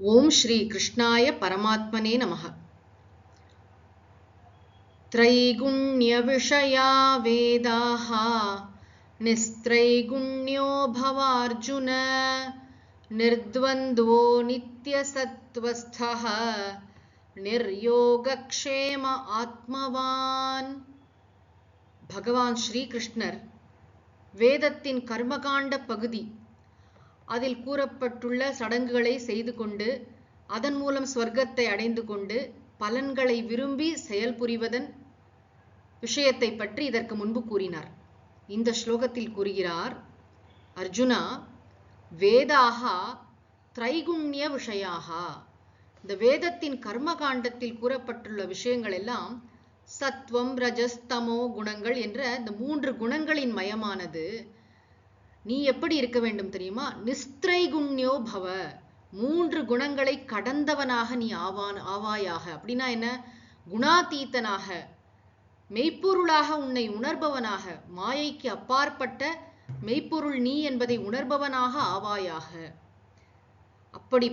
ओम श्री कृष्णाय परमात्मने नमः। त्रैगुण्य विषया वेदाः निस्त्रैगुण्यो भवार्जुन निर्द्वन्द्वो नित्यसत्त्वस्थः निर्योगक्षेम आत्मवान्। भगवान श्री कृष्णर வேதத்தின் கர்மகாண்ட பகுதி அதில் கூறப்பட்டுள்ள சடங்குகளை செய்து கொண்டு அதன் மூலம் ஸ்வர்க்கத்தை அடைந்து கொண்டு பலன்களை விரும்பி செயல்புரிவதன் விஷயத்தை பற்றி இதற்கு முன்பு கூறினார். இந்த ஸ்லோகத்தில் கூறுகிறார், அர்ஜுனா, வேதாஹா திரைகுண்ய விஷயாஹா. இந்த வேதத்தின் கர்மகாண்டத்தில் கூறப்பட்டுள்ள விஷயங்கள் எல்லாம் சத்வம் ரஜஸ் தமோ குணங்கள் என்ற இந்த 3 குணங்களின் மயமானது. நீ எப்படி இருக்க வேண்டும் தெரியுமா? நிஸ்திரைகுண்யோ பவ, 3 குணங்களை கடந்தவனாக நீ ஆவாயாக. அப்படின்னா என்ன? குணாதீத்தனாக, மெய்ப்பொருளாக உன்னை உணர்பவனாக, மாயைக்கு அப்பாற்பட்ட மெய்ப்பொருள் நீ என்பதை உணர்பவனாக ஆவாயாக. அப்படி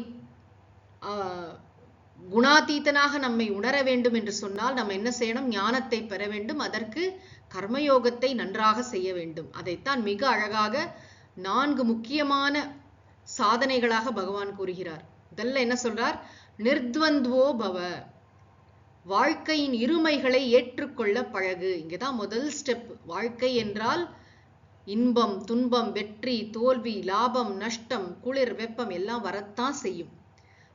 குணாதீத்தனாக நம்மை உணர வேண்டும் என்று சொன்னால் நம்ம என்ன செய்யணும்? ஞானத்தை பெற வேண்டும். அதற்கு கர்மயோகத்தை நன்றாக செய்ய வேண்டும். அதைத்தான் மிக அழகாக 4 முக்கியமான சாதனைகளாக பகவான் கூறுகிறார். இதெல்லாம் என்ன சொல்றார்? நிர்த்வந்த்வோ பவ, வாழ்க்கையின் இருமைகளை ஏற்றுக்கொள்ள பழகு. இங்கதான் முதல் ஸ்டெப். வாழ்க்கை என்றால் இன்பம், துன்பம், வெற்றி, தோல்வி, லாபம், நஷ்டம், குளிர், வெப்பம் எல்லாம் வரத்தான் செய்யும்.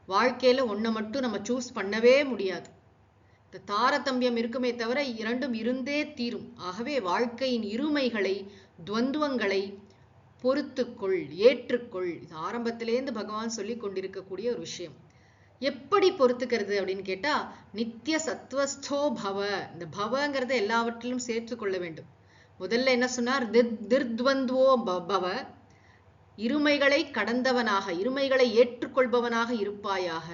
வாழ்க்கையில ஒன்றை மட்டும் நம்ம சூஸ் பண்ணவே முடியாது. இந்த தாரதம்பியம் இருக்குமே தவிர இரண்டும் இருந்தே தீரும். ஆகவே வாழ்க்கையின் இருமைகளை, துவந்துவங்களை பொறுத்துக்கொள், ஏற்றுக்கொள். இது ஆரம்பத்திலேருந்து பகவான் சொல்லி கொண்டிருக்கக்கூடிய ஒரு விஷயம். எப்படி பொறுத்துக்கிறது அப்படின்னு கேட்டா, நித்திய சத்வஸ்தோ பவ. இந்த பவங்கிறத எல்லாவற்றிலும் சேர்த்து கொள்ள வேண்டும். முதல்ல என்ன சொன்னார்? நிர்த்வந்த்வோ பவ, இருமைகளை கடந்தவனாக, இருமைகளை ஏற்றுக்கொள்பவனாக இருப்பாயாக.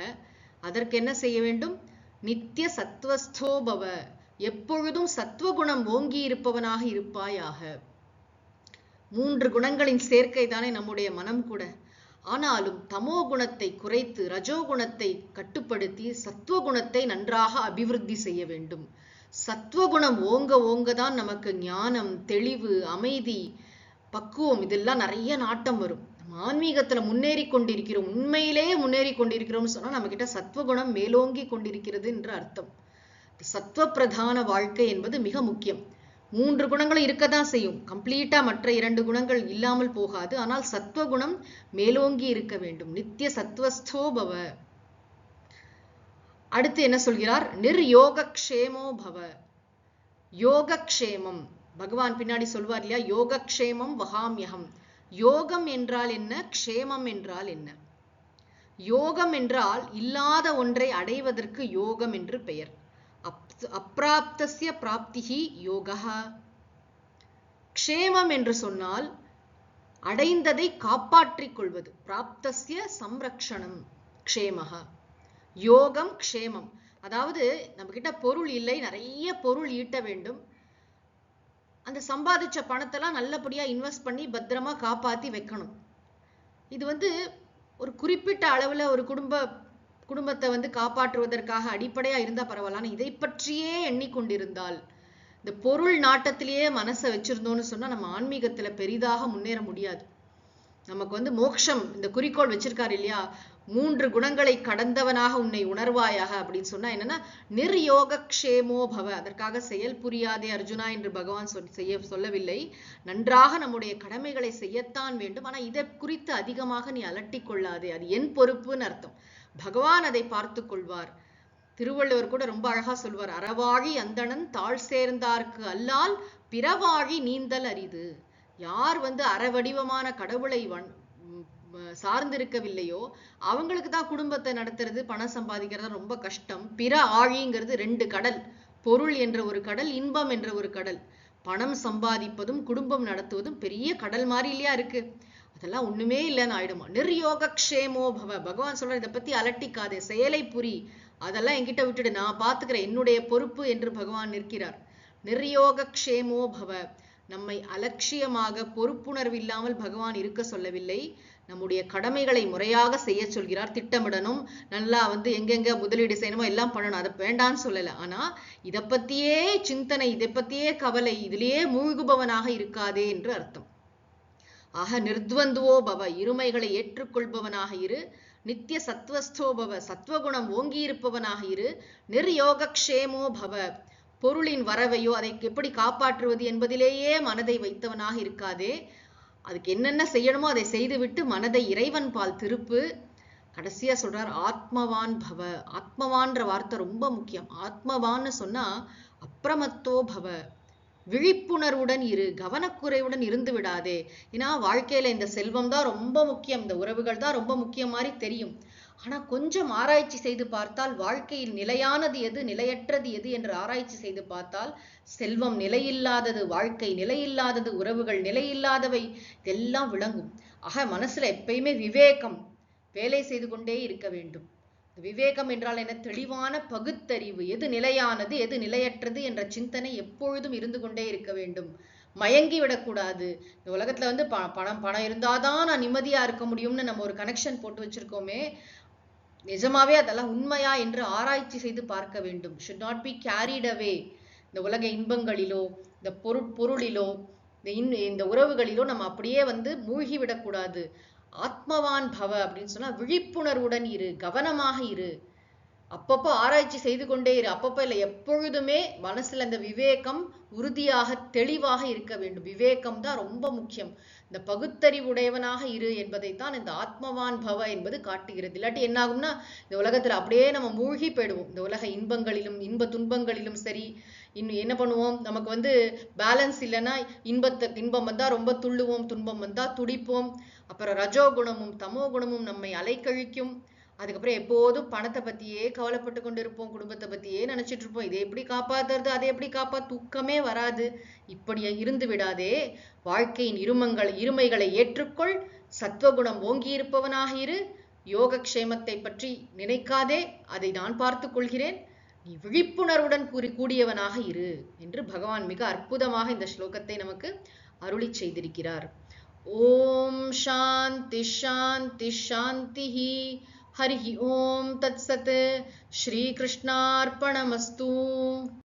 அதற்கு என்ன செய்ய வேண்டும்? நித்திய சத்வஸ்தோ பவ, எப்பொழுதும் சத்வகுணம் ஓங்கி இருப்பவனாக இருப்பாயாக. 3 குணங்களின் சேர்க்கை தானே நம்முடைய மனம் கூட. ஆனாலும் தமோ குணத்தை குறைத்து ரஜோகுணத்தை கட்டுப்படுத்தி சத்வகுணத்தை நன்றாக அபிவிருத்தி செய்ய வேண்டும். சத்வகுணம் ஓங்க ஓங்கதான் நமக்கு ஞானம், தெளிவு, அமைதி, பக்குவம் இதெல்லாம் நிறைய நாட்டம் வரும். ஆன்மீகத்துல முன்னேறி கொண்டிருக்கிறோம், உண்மையிலே முன்னேறி கொண்டிருக்கிறோம்னு சொன்னா நம்ம கிட்ட சத்வகுணம் மேலோங்கி கொண்டிருக்கிறது என்று அர்த்தம். சத்வ பிரதான வாழ்க்கை என்பது மிக முக்கியம். 3 குணங்களும் இருக்கதான் செய்யும். கம்ப்ளீட்டா மற்ற 2 குணங்கள் இல்லாமல் போகாது. ஆனால் சத்வகுணம் மேலோங்கி இருக்க வேண்டும். நித்திய சத்வஸ்தோ பவ. அடுத்து என்ன சொல்கிறார்? நிர்யோகக்ஷேமோ பவ. யோகக்ஷேமம் பகவான் பின்னாடி சொல்வார் இல்லையா? யோகக்ஷேமம் வகாம்யகம். யோகம் என்றால் என்ன? க்ஷேமம் என்றால் என்ன? யோகம் என்றால் இல்லாத ஒன்றை அடைவதற்கு யோகம் என்று பெயர். அப்ராப்தஸ்ய பிராப்திஹி யோகஹ. க்ஷேமம் என்று சொன்னால் அடைந்ததை காப்பாற்றிக் கொள்வது. பிராப்தஸ்ய சம்ரக்ஷணம் க்ஷேமஹ. யோகம் க்ஷேமம். அதாவது நம்ம கிட்ட பொருள் இல்லை, நிறைய பொருள் ஈட்ட வேண்டும். அந்த சம்பாதிச்ச பணத்தெல்லாம் நல்லபடியா இன்வெஸ்ட் பண்ணி பத்திரமா காப்பாத்தி வைக்கணும். இது ஒரு குறிப்பிட்ட அளவுல ஒரு குடும்பத்தை காப்பாற்றுவதற்காக அடிப்படையா இருந்தா பரவாயில்ல. இதை பற்றியே எண்ணிக்கொண்டிருந்தால், இந்த பொருள் நாட்டத்திலேயே மனசை வச்சிருந்தோம்னு சொன்னா நம்ம ஆன்மீகத்துல பெரிதாக முன்னேற முடியாது. நமக்கு மோட்சம் இந்த குறிக்கோள் வச்சிருக்காரு இல்லையா? 3 குணங்களை கடந்தவனாக உன்னை உணர்வாயாக அப்படின்னு சொன்னா என்னன்னா, நிர்யோகக்ஷேமோ பவ. அதற்காக செயல் புரியாதே அர்ஜுனா என்று பகவான் சொல்லவில்லை. நன்றாக நம்முடைய கடமைகளை செய்யத்தான் வேண்டும். ஆனா இதை குறித்து அதிகமாக நீ அலட்டி கொள்ளாதே, அது என் பொறுப்புன்னு அர்த்தம். பகவான் அதை பார்த்து கொள்வார். திருவள்ளுவர் கூட ரொம்ப அழகா சொல்வார், அறவாழி அந்தணன் தாழ் சேர்ந்தார்க்கு அல்லால் பிறவாழி நீந்தல் அரிது. யார் அறவடிவமான கடவுளை சார்ந்திருக்கவில்லையோ அவங்களுக்கு தான் குடும்பத்தை நடத்துறது, பணம் சம்பாதிக்கிறது ரொம்ப கஷ்டம். பிற ஆழிங்கிறது 2 கடல். பொருள் என்ற ஒரு கடல், இன்பம் என்ற ஒரு கடல். பணம் சம்பாதிப்பதும் குடும்பம் நடத்துவதும் பெரிய கடல் மாதிரி இல்லையா இருக்கு? அதெல்லாம் ஒண்ணுமே இல்லைன்னு ஆயிடுமா? நிர்யோகக்ஷேமோ பவ. பகவான் சொல்ற, இதை பத்தி அலட்டிக்காதே, செயலை புரி, அதெல்லாம் என்கிட்ட விட்டுடு, நான் பாத்துக்கிறேன், என்னுடைய பொறுப்பு என்று பகவான் நிற்கிறார். நிர்யோகக்ஷேமோ பவ. நம்மை அலட்சியமாக பொறுப்புணர்வு இல்லாமல் பகவான் இருக்க சொல்லவில்லை. நம்முடைய கடமைகளை முறையாக செய்ய சொல்கிறார். திட்டமிடணும், நல்லா எங்கெங்க முதலீடு செய்யணுமோ எல்லாம் பண்ணணும், அதை வேண்டான்னு சொல்லல. ஆனா இதை பத்தியே சிந்தனை, இதை பத்தியே கவலை, இதிலேயே மூழ்குபவனாக இருக்காதே என்று அர்த்தம். ஆக நிர்த்வந்துவோ பவ, இருமைகளை ஏற்றுக்கொள்பவனாக இரு. நித்திய சத்வஸ்தோ பவ, சத்வகுணம் ஓங்கி இருப்பவனாக இரு. நிர்யோகக்ஷேமோ பவ, பொருளின் வரவையோ அதை எப்படி காப்பாற்றுவது என்பதிலேயே மனதை வைத்தவனாக இருக்காதே. அதுக்கு என்னென்ன செய்யணுமோ அதை செய்துவிட்டு மனதை இறைவன் பால் திருப்பு. கடைசியா சொல்றார் ஆத்மவான் பவ. ஆத்மவான்ற வார்த்தை ரொம்ப முக்கியம். ஆத்மவான்னு சொன்னா அப்ரமத்தோ பவ, விழிப்புணர்வுடன் இரு, கவனக்குறைவுடன் இருந்து விடாதே. ஏன்னா வாழ்க்கையில இந்த செல்வம் தான் ரொம்ப முக்கியம், இந்த உறவுகள் தான் ரொம்ப முக்கியம் மாதிரி தெரியும். ஆனா கொஞ்சம் ஆராய்ச்சி செய்து பார்த்தால் வாழ்க்கையில் நிலையானது எது, நிலையற்றது எது என்று ஆராய்ச்சி செய்து பார்த்தால் செல்வம் நிலையில்லாதது, வாழ்க்கை நிலையில்லாதது, உறவுகள் நிலையில்லாதவை, இதெல்லாம் விளங்கும். ஆக மனசுல எப்பயுமே விவேகம் வேலை செய்து கொண்டே இருக்க வேண்டும். விவேகம் என்றால் என்ன? தெளிவான பகுத்தறிவு. எது நிலையானது, எது நிலையற்றது என்ற சிந்தனை எப்பொழுதும் இருந்து கொண்டே இருக்க வேண்டும். மயங்கி விடக்கூடாது. இந்த உலகத்துல பணம் இருந்தாதான் நான் நிம்மதியா இருக்க முடியும்னு நம்ம ஒரு கனெக்ஷன் போட்டு வச்சிருக்கோமே, நிஜமாவே அதெல்லாம் உண்மையா என்று ஆராய்ச்சி செய்து பார்க்க வேண்டும். should not be carried away. இந்த உலக இன்பங்களிலோ, இந்த பொருளிலோ, இந்த உறவுகளிலோ நம்ம அப்படியே மூழ்கி விடக்கூடாது. ஆத்மவான் பவ அப்படின்னு சொன்னா விழிப்புணர்வுடன் இரு, கவனமாக இரு, அப்பப்போ ஆராய்ச்சி செய்து கொண்டே இரு. அப்பப்போ இல்லை, எப்பொழுதுமே மனசுல இந்த விவேகம் உறுதியாக தெளிவாக இருக்க வேண்டும். விவேகம் தான் ரொம்ப முக்கியம். இந்த பகுத்தறிவுடையவனாக இரு என்பதைத்தான் இந்த ஆத்மவான் பவ என்பது காட்டுகிறது. இல்லாட்டி என்ன ஆகும்னா இந்த உலகத்துல அப்படியே நம்ம மூழ்கி போயிடுவோம். இந்த உலக இன்பங்களிலும் இன்ப துன்பங்களிலும் சரி, இன்னும் என்ன பண்ணுவோம், நமக்கு பேலன்ஸ் இல்லைன்னா இன்பம் வந்தா ரொம்ப துள்ளுவோம், துன்பம் வந்தா துடிப்போம். அப்புறம் ரஜோகுணமும் தமோ குணமும் நம்மை அலைக்கழிக்கும். அதுக்கப்புறம் எப்போதும் பணத்தை பத்தியே கவலைப்பட்டு கொண்டு இருப்போம், குடும்பத்தை பத்தியே நினைச்சிட்டு இருப்போம். இதை எப்படி காப்பாத்துறது, அதை எப்படி தூக்கமே வராது. இப்படி இருந்து விடாதே. வாழ்க்கையின் இருமைகளை ஏற்றுக்கொள், சத்வகுணம் ஓங்கி இருப்பவனாக இரு, யோகக்ஷேமத்தை பற்றி நினைக்காதே, அதை நான் பார்த்து கொள்கிறேன், நீ விழிப்புணர்வுடன் கூடியவனாக இரு என்று பகவான் மிக அற்புதமாக இந்த ஸ்லோகத்தை நமக்கு அருளி செய்திருக்கிறார். ஓம் சாந்தி சாந்தி சாந்தி. हरिः ओम तत्सत्. श्री कृष्णार्पणमस्तु.